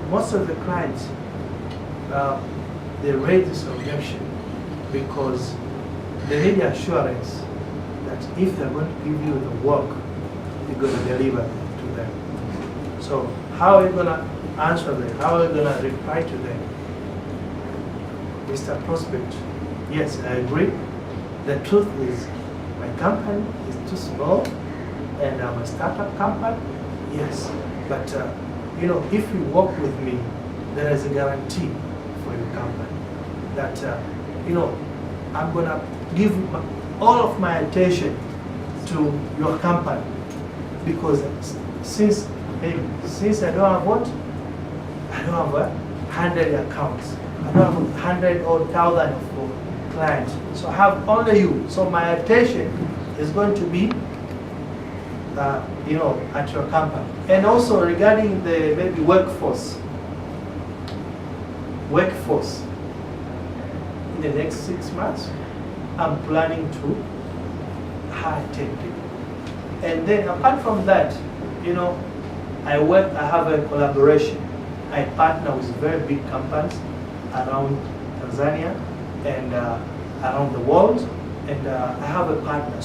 most of the clients, they raise this objection because they need assurance that if they're going to give you the work, you're going to deliver to them. So how are you going to answer them? How are you going to reply to them? Mr. Prospect, yes, I agree. The truth is my company is too small and I'm a startup company. Yes, but if you work with me, there is a guarantee for your company that I'm gonna give all of my attention to your company, because since I don't have what? I don't have 100 accounts. I don't have 100 or 1,000 of clients. So I have only you. So my attention is going to be at your company. And also regarding the maybe workforce, in the next 6 months, I'm planning to hire 10 people. And then apart from that, I have a collaboration. I partner with very big companies around Tanzania and around the world. And I have a partner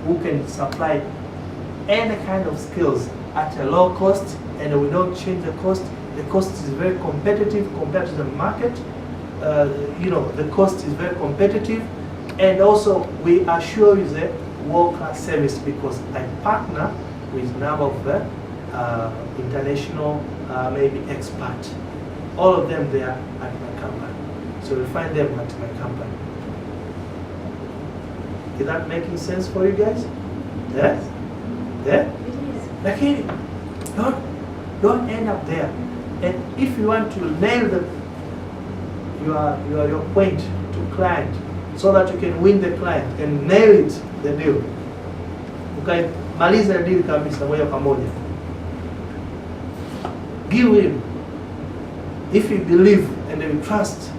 who can supply any kind of skills at a low cost, and we don't change the cost. The cost is very competitive compared to the market. The cost is very competitive, and also we assure you the world-class service because I partner with a number of international maybe experts. All of them they are at my company, so you find them at my company. Is that making sense for you guys? Yes? Yeah? Lakini, don't end up there. And if you want to nail your point to client so that you can win the client and nail it, the deal. Okay, maliza deal kabisa moja kwa moja. Give him, if you believe and you trust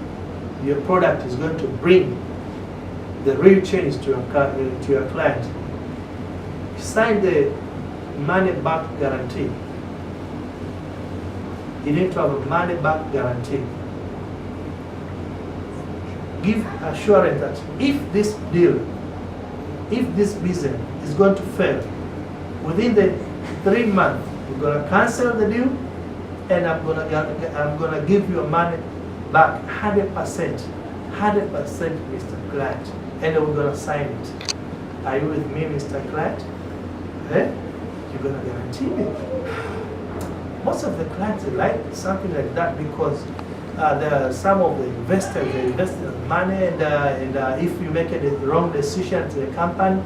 your product is going to bring the real change to your client, sign the money back guarantee. You need to have a money back guarantee. Give assurance that if this deal, if this business is going to fail, within the 3 months, we're going to cancel the deal, and I'm gonna give you money back 100%, 100%, Mr. Client, and we're gonna sign it. Are you with me, Mr. Client? Eh? You're gonna guarantee me. Most of the clients like something like that because there are some of the investors, they invest in money, and if you make a wrong decision to the company,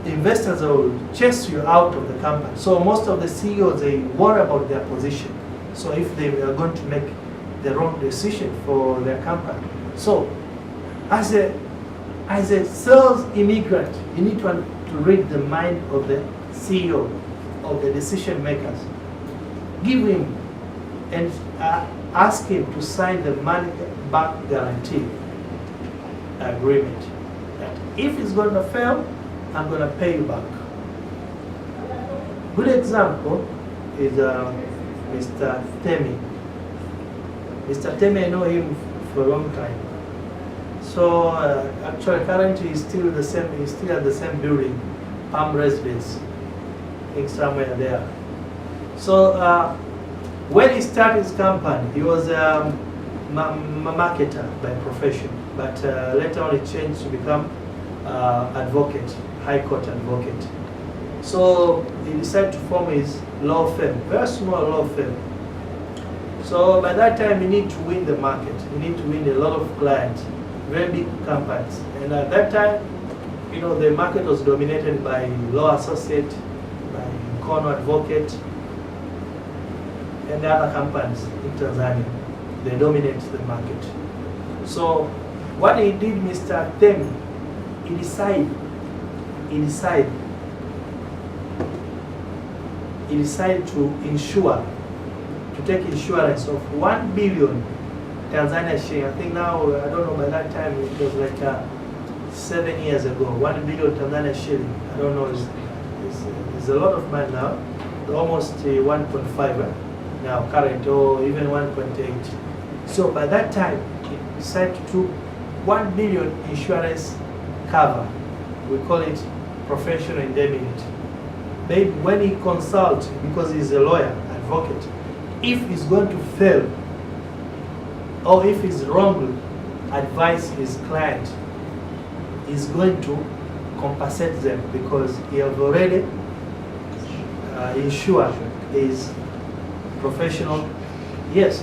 investors will chase you out of the company. So most of the CEOs, they worry about their position. So if they are going to make the wrong decision for their company. So as a sales immigrant, you need to read the mind of the CEO, of the decision makers. Give him and ask him to sign the money back guarantee agreement. That if it's going to fail, I'm going to pay you back. Good example is Mr. Temi. Mr. Temi, I know him for a long time. So actually, currently he's still the same. He's still at the same building, Palm Residence, I think somewhere there. So when he started his company, he was a marketer by profession, but later on he changed to become advocate, high court advocate. So he decided to form his law firm, very small law firm. So by that time, you need to win the market. You need to win a lot of clients, very big companies. And at that time, the market was dominated by Law Associate, by Kono Advocate, and the other companies in Tanzania. They dominate the market. So what he did, Mr. Temi, he decided to take insurance of 1 billion Tanzania shilling. I think now, I don't know, by that time it was like 7 years ago, 1 billion Tanzania shilling. I don't know, it's a lot of money now, almost 1.5 now, current, or even 1.8. So by that time, he decided to do 1 billion insurance cover. We call it professional indemnity. Maybe when he consults, because he's a lawyer, advocate, if he's going to fail, or if he's wrongly advise his client, he's going to compensate them because he have already insured his professional. Yes.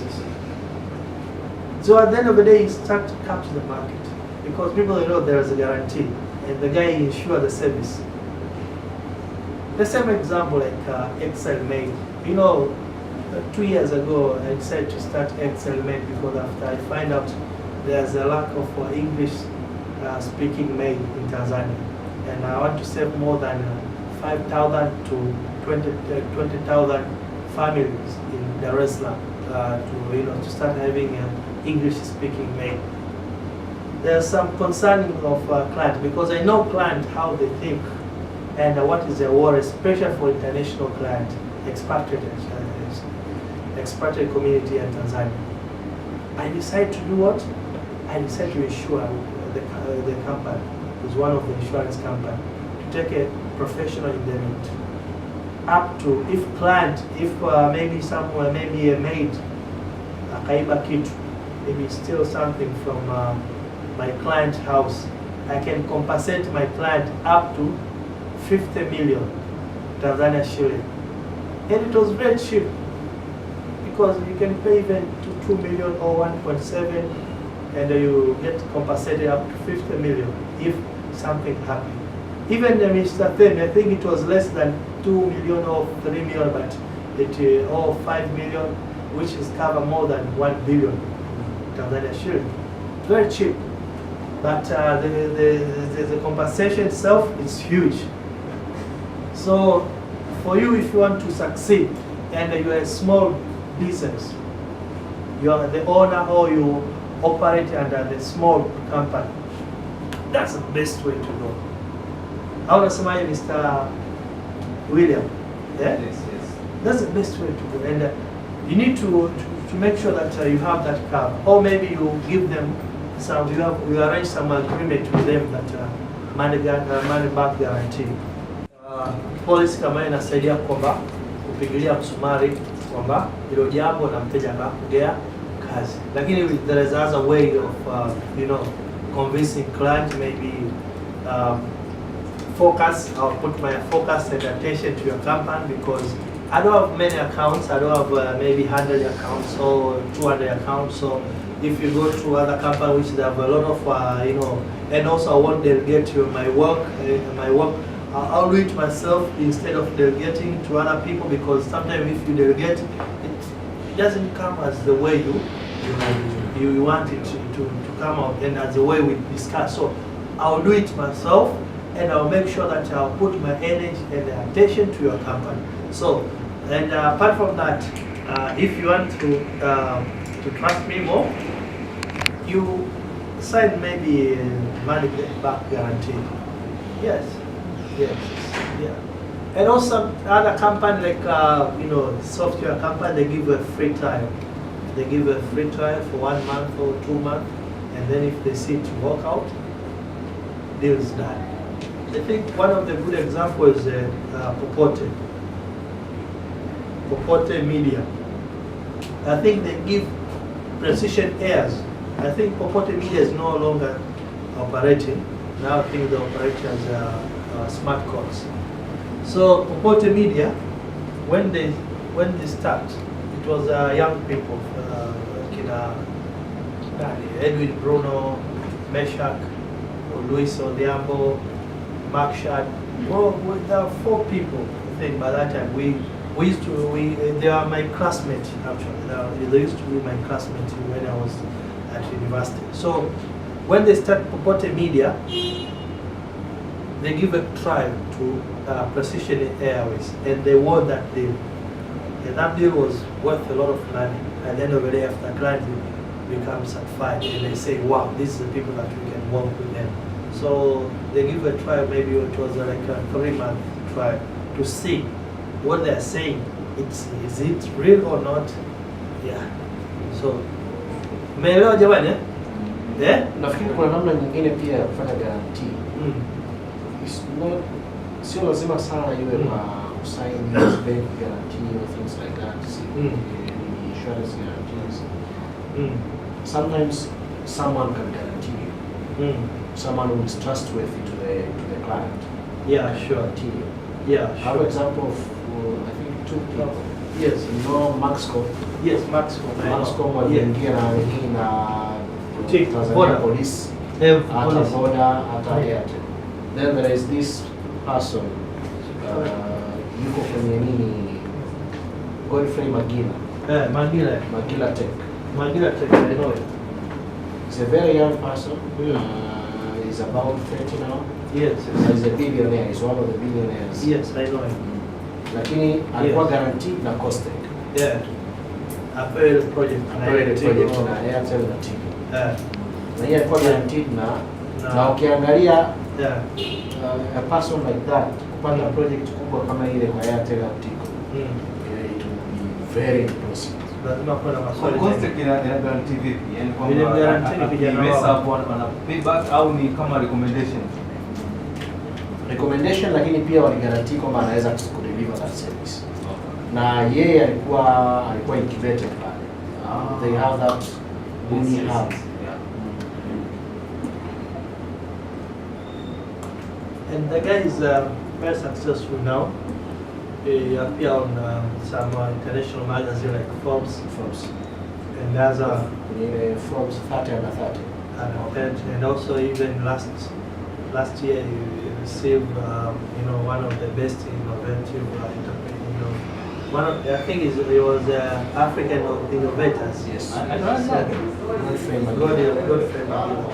So at the end of the day, he start to capture the market because people know there is a guarantee, and the guy insure the service. The same example like Excel Made. 2 years ago, I decided to start Excel Made because after I find out there's a lack of English speaking maid in Tanzania, and I want to save more than 5,000 to 20,000 families in Dar es Salaam to start having an English speaking maid. There's some concerning of client because I know client how they think and what is their worry, especially for international client, expatriate community in Tanzania. I decided to do what? I decided to insure the company, who's one of the insurance company, to take a professional indemnity. Up to if maybe somewhere, maybe a maid, akaiba kitu, maybe steal something from my client's house, I can compensate my client up to 50 million Tanzania shilling. And it was very cheap because you can pay even to 2 million or 1.7 and you get compensated up to 50 million if something happened. Even Mr. Femi, I think it was less than 2 million or 3 million, but or 5 million, which is cover more than 1 billion Tanzania shilling. Very cheap. But the compensation itself is huge. So for you, if you want to succeed and you are a small business, you are the owner or you operate under the small company, that's the best way to go. How does Mr. William? Yeah? Yes. That's the best way to go. And you need to make sure that you have that cover. Or maybe you give them some, you arrange some agreement with them that money back guarantee. Policy kama inasaidia kwamba kupigilia msumari kwamba hilo jambo na mteja akakugea kazi. Lakini there is other way of convincing client, maybe focus. I'll put my focus and attention to your company because I don't have many accounts. I don't have maybe 100 accounts or 200 accounts. So if you go to other companies which have a lot of and also I won't delegate you my work. I'll do it myself instead of delegating to other people because sometimes if you delegate, it doesn't come as the way you want it to come out and as the way we discuss. So I'll do it myself and I'll make sure that I'll put my energy and attention to your company. So, and apart from that, if you want to trust me more, you sign maybe money back guarantee. Yes. Yeah. And also other company like software company, they give a free trial. They give a free trial for 1 month or 2 months, and then if they see it work out, deal is done. I think one of the good examples is Popote Media. I think they give precision airs. I think Popote Media is no longer operating. Now I think the operator is smart cards. So Popote Media, when they start, it was young people, Edwin Bruno, Meshach, Luis Odiambo, Mark Shad. Well, there are 4 people. I think by that time they are my classmates actually. They used to be my classmates when I was at university. So when they start Popote Media, they give a trial to Precision Airways, and they won that deal. And that deal was worth a lot of money. At the end of the day, after the client becomes certified, and they say, wow, these are the people that we can work with them. So they give a trial, maybe it was like a 3-month trial, to see what they're saying is it real or not? Yeah. So umeelewa jamani eh? Nafikiri kuna namna nyingine pia ya kufanya guarantee. It's not, sio lazima sana iwe kwa kusign bank guarantee or things like that. Insurance guarantees. Sometimes someone can guarantee you. Someone who is trustworthy to the client. Yeah, sure. Guarantee you. Yeah, I have an example of I think 2 people. Yes. You know Maxco. Yes, Maxco. Maxco waliingia na wengine na Tanzania police. Hata boda, hata Airtel. Then there is this person, yuko kwenye nini, Godfrey Magila. Magila Tech. Magila Tech, I know it. He's a very young person. He's about 30 now. Yes. He's a billionaire. He's one of the billionaires. Yes, I know him. Lakini alikuwa guaranteed na Costec. Yeah. Apple project na Airtel na Tigo. Na yeye alikuwa guaranteed na ukiangalia a person like that kupanda project kubwa kama ile kwa Airtel na Tigo. It will be very impossible. Lazima kuwa na maswali. Costec ina guarantee vipi? Yaani kwamba pesa hapo wana payback au ni kama recommendation, lakini pia wali guarantee kwamba anaweza kudeliver that service. Na yeye alikuwa incubated pale. They have that mini hub. And the guy is very successful now. He appeared on some international magazine like Forbes. And as a Forbes 30 under 30. And also even last year he received one of the best innovative one of, I think he was African innovators. Yes. I don't know. Godfrey Magila.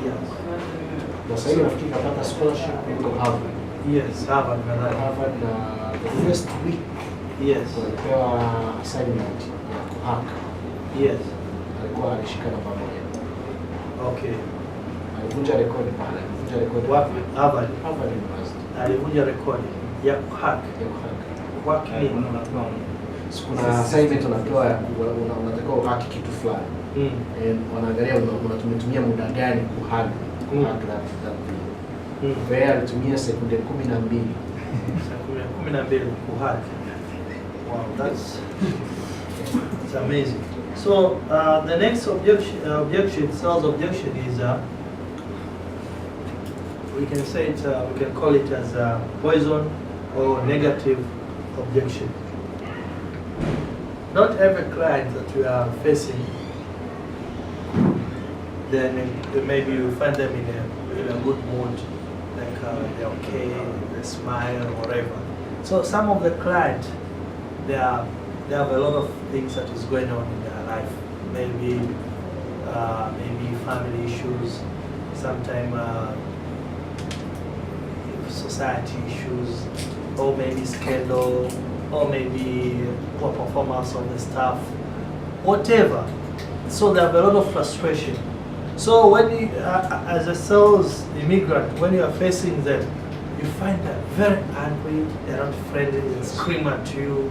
Yes. Sasa hivi nafikiri kapata scholarship kutoka Harvard. Yes, Harvard the first week. Yes. Walipewa assignment ya kuhack. Yes. Alikuwa alishika namba 1. Okay. Alivunja rekodi pale. Wapi? Harvard University. Alivunja rekodi ya kuhack. What nini? Kuna assignment unapewa unatakiwa uhack kitu fulani. Wanaangalia unatumia muda gani kuhack that thing. Kwa hiyo alitumia sekunde 12. Sekunde 12 kuhack. Wow, that's amazing. So the next objection, sales objection is we can say it, we can call it as a poison or negative objection. Not every client that we are facing, then maybe you find them in a good mood, like they're okay, they smile or whatever. So some of the clients, they have a lot of things that is going on in their life. Maybe family issues, sometimes society issues, or maybe scandal, or maybe poor performance of the staff, whatever. So they have a lot of frustration. So when you, as a sales immigrant, when you are facing them, you find them very angry, they're not friendly, they scream at you,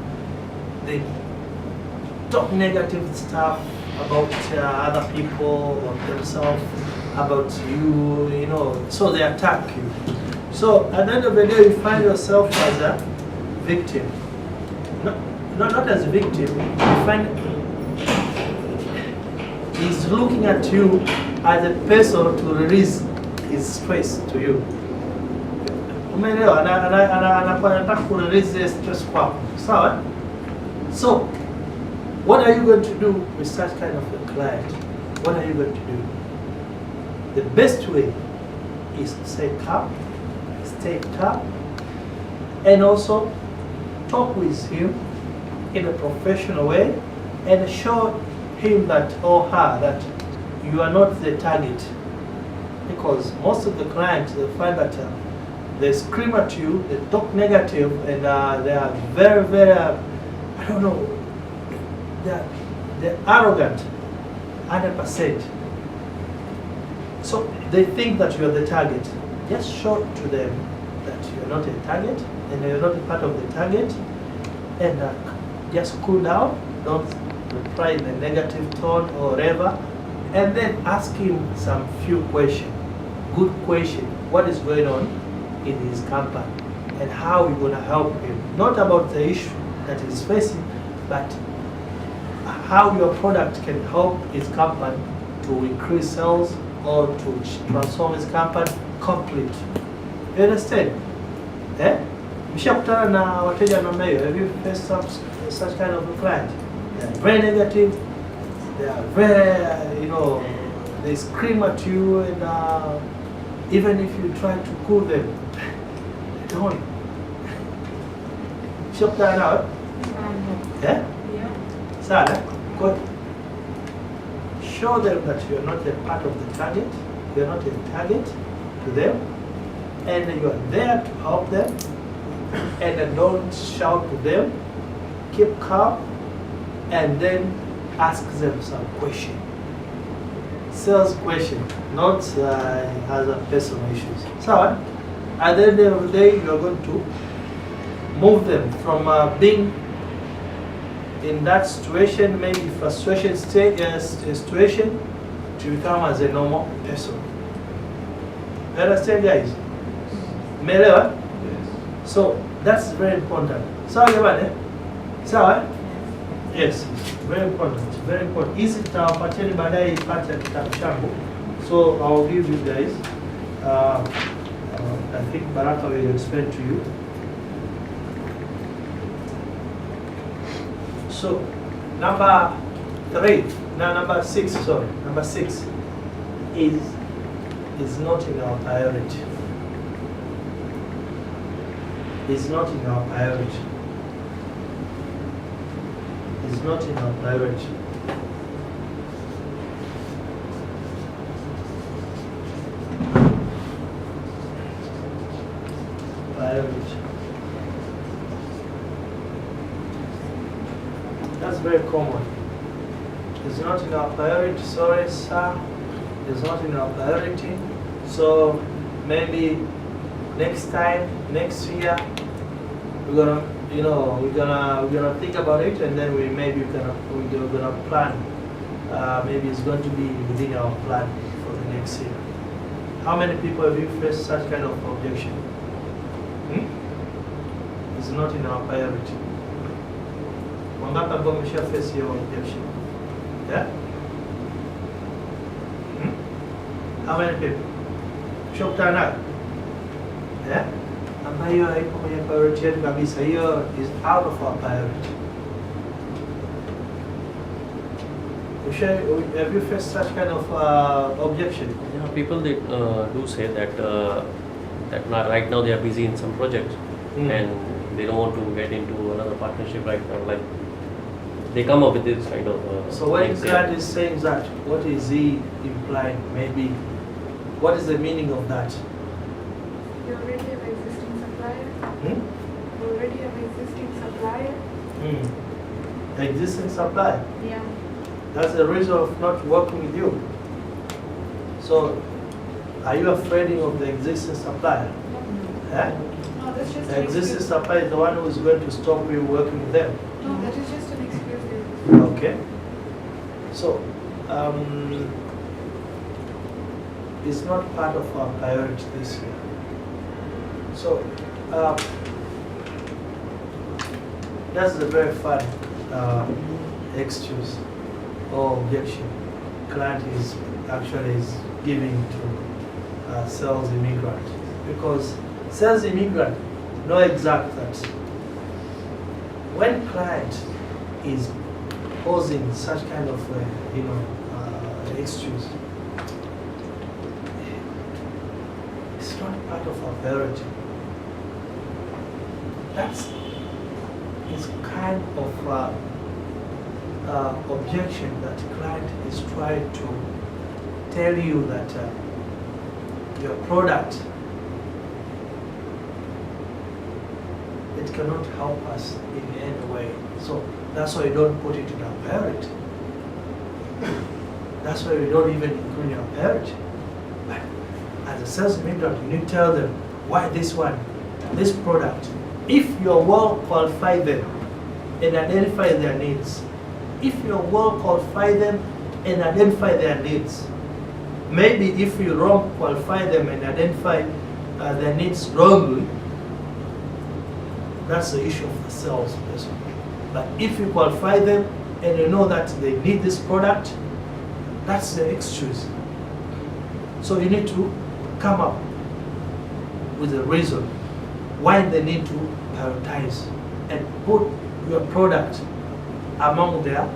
they talk negative stuff about other people or themselves, about you, so they attack you. So at the end of the day, you find yourself as a victim. Not as a victim, you find he's looking at you as a person to release his stress to you. Umeelewa? Anataka kurelease stress kwako. Sawa? So, what are you going to do with such kind of a client? What are you going to do? The best way is to stay calm, and also talk with him in a professional way and show him that or her that you are not the target. Because most of the clients, they find that they scream at you, they talk negative, and they are very, very, I don't know, they're arrogant, 100%. So they think that you are the target. Just show to them that you are not a target, and you're not a part of the target, and just cool down. Don't reply in a negative tone or whatever, and then ask him some few questions. Good question. What is going on in his company and how we're going to help him? Not about the issue that he's facing, but how your product can help his company to increase sales or to transform his company complete. You understand? Eh? Mshakutana na wateja namna hiyo. Have you faced such kind of a client? They are very negative. They are very, they scream at you, and even if you try to cool them, they don't. Mshakutana nao? Yeah? Sada, good. Show them that you are not a part of the target. You are not a target to them, and you are there to help them. And don't shout to them. Keep calm, and then ask them some question. Sales question, not other personal issues. So, at the end of the day, you are going to move them from being in that situation, maybe frustration situation, to become as a normal person. You understand, guys? Umeelewa? So that's very important. Sawa jamani? Sawa? Yes, very important. Very important. Hizi tutawapatieni baadaye ipate kitabu changu. So I'll give you guys. I think Baraka will explain to you. So number 6 is not in our priority. It's not in our priority. It's not in our priority. Priority. That's very common. It's not in our priority. Sorry, sir. It's not in our priority. So maybe next time, next year, we're gonna think about it, and then we're gonna plan. Maybe it's going to be within our plan for the next year. How many people have you faced such kind of objection? It's not in our priority. Wangapi ambao wamesha face your objection? Yeah? How many people? Shokutana nayo? Yeah? Ambayo haipo kwenye priority yetu kabisa. Hiyo is out of our priority. Have you faced such kind of objection? Yeah, people do say that right now they are busy in some project and they don't want to get into another partnership right now. Like they come up with this kind of. So when God is saying that, what is he implying? Maybe what is the meaning of that? You already have existing supplier. You already have existing supplier. Existing supplier. Yeah. That's the reason of not working with you. So, are you afraid of the existing supplier? No, that's just The existing supplier is the one who is going to stop you working with them. No, that is just an excuse. Okay. So, it's not part of our priority this year. So, that's a very fun excuse or objection client is giving to sales immigrant, because sales immigrant know exactly that when client is posing such kind of excuse, it's not part of our priority. That's kind of objection that client is trying to tell you that your product, it cannot help us in any way. So that's why we don't put it in our priority. That's why we don't even include our priority. But as a sales immigrant, you need to tell them why this product, if you're well qualified then, and identify their needs. If you well qualify them and identify their needs, maybe if you wrong qualify them and identify their needs wrongly, that's the issue of the salesperson. But if you qualify them and you know that they need this product, that's the excuse. So you need to come up with a reason why they need to prioritize and put your product among their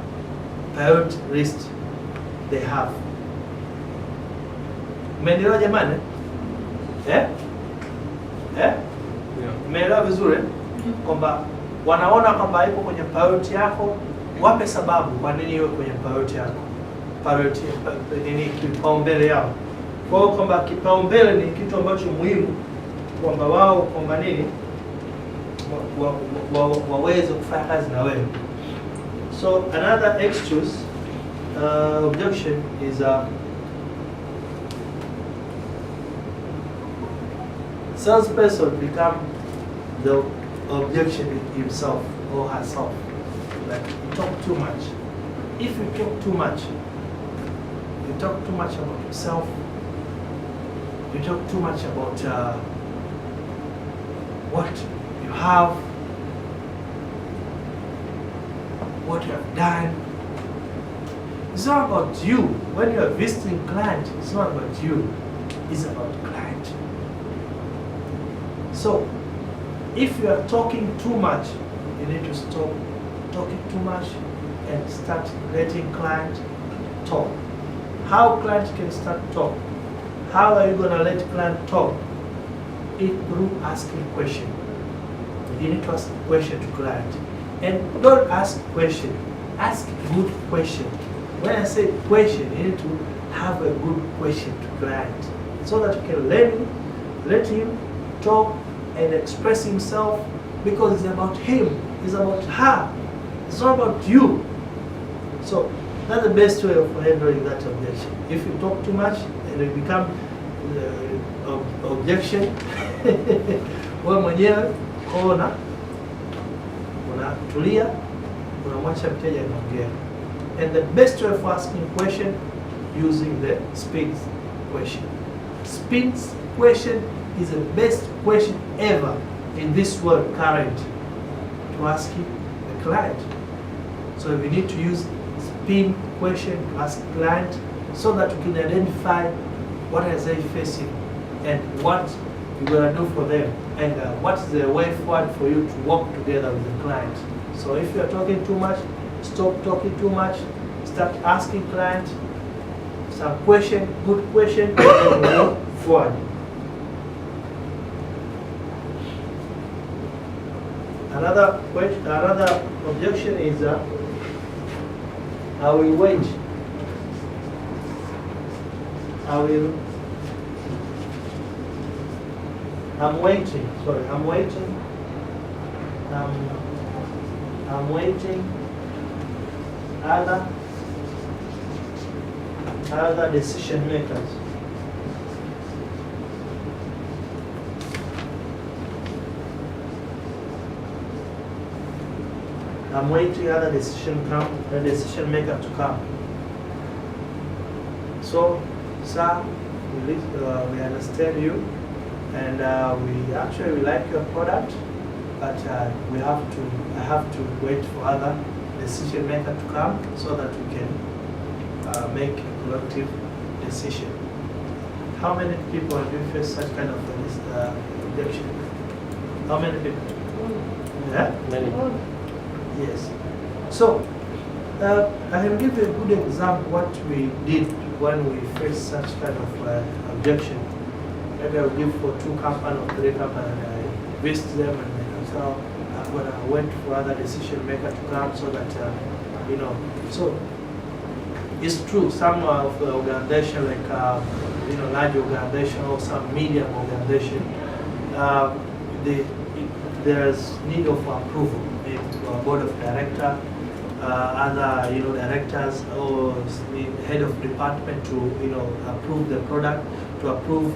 priority list they have. Umeelewa jamani? Umeelewa vizuri? Kwamba wanaona kwamba iko kwenye priority yako, wape sababu kwa nini iwe kwenye priority yako. Priority nini kipaumbele yao. Kwa hiyo kwamba kipaumbele ni kitu ambacho muhimu kwamba wao kwamba nini waweze kufanya kazi na wewe. So another excuse, objection is salesperson become the objection himself or herself. Like you talk too much. If you talk too much about yourself, you talk too much about what you have, what you have done. It's not about you. When you are visiting client, it's not about you. It's about the client. So, if you are talking too much, you need to stop talking too much and start letting client talk. How client can start talk? How are you going to let client talk? It through asking question. You need to ask question to client. And don't ask question, ask good question. When I say question, you need to have a good question to client so that you can let him talk and express himself, because it's about him, it's about her, it's not about you. So that's the best way of handling that objection. If you talk too much and it become objection, wewe mwenyewe unatulia, unamwacha mteja anaongea. And the best way for asking question, using the speed question. Speed question is the best question ever in this world current to ask a client. So we need to use spin question to ask client so that we can identify what are they facing and what you're going to do for them, and what's the way forward for you to work together with the client. So if you're talking too much, stop talking too much, start asking client some question, good question, and then move forward. Another question, another objection is I will wait. I'm waiting. Sorry, I'm waiting. I'm waiting. Other decision makers. I'm waiting other decision maker to come. So, sir, we understand you, and we actually like your product, but I have to wait for other decision maker to come so that we can make a collective decision. How many people have you faced such kind of objection? How many people? Yeah? Many. Yes. So, I can give you a good example what we did when we faced such kind of objection. Maybe I will give for 2 companies or 3 companies, and I visit them and when I went for other decision maker to come so that, so it's true, some of the organization like, large organization or some medium organization, there's need of approval to our board of director, other directors or the head of department to approve the product, to approve,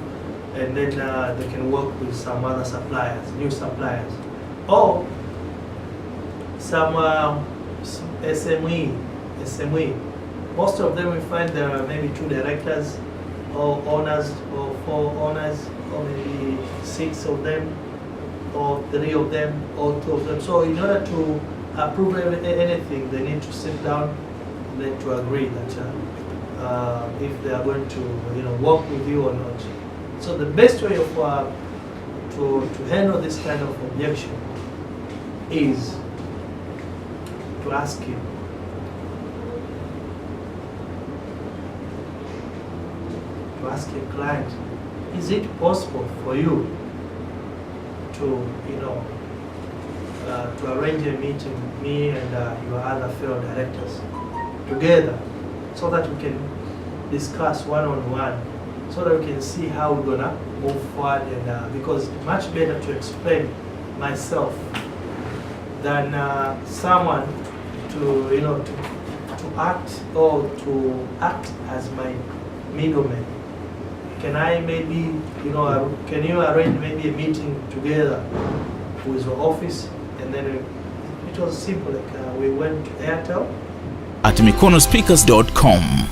and then they can work with some other suppliers, new suppliers. Or some SME. Most of them we find there are maybe 2 directors or owners or 4 owners or maybe 6 of them or 3 of them or 2 of them. So in order to approve anything, they need to sit down and then to agree that if they are going to work with you or not. So the best way of to handle this kind of objection is to ask him. To ask a client, is it possible for you to to arrange a meeting, me and your other fellow directors together, so that we can discuss one-on-one, so that we can see how we're gonna move forward, and because it's much better to explain myself than someone to act or to act as my middleman. Can I maybe can you arrange maybe a meeting together with your office? And then it was simple, like we went to Airtel at mikonospeakers.com.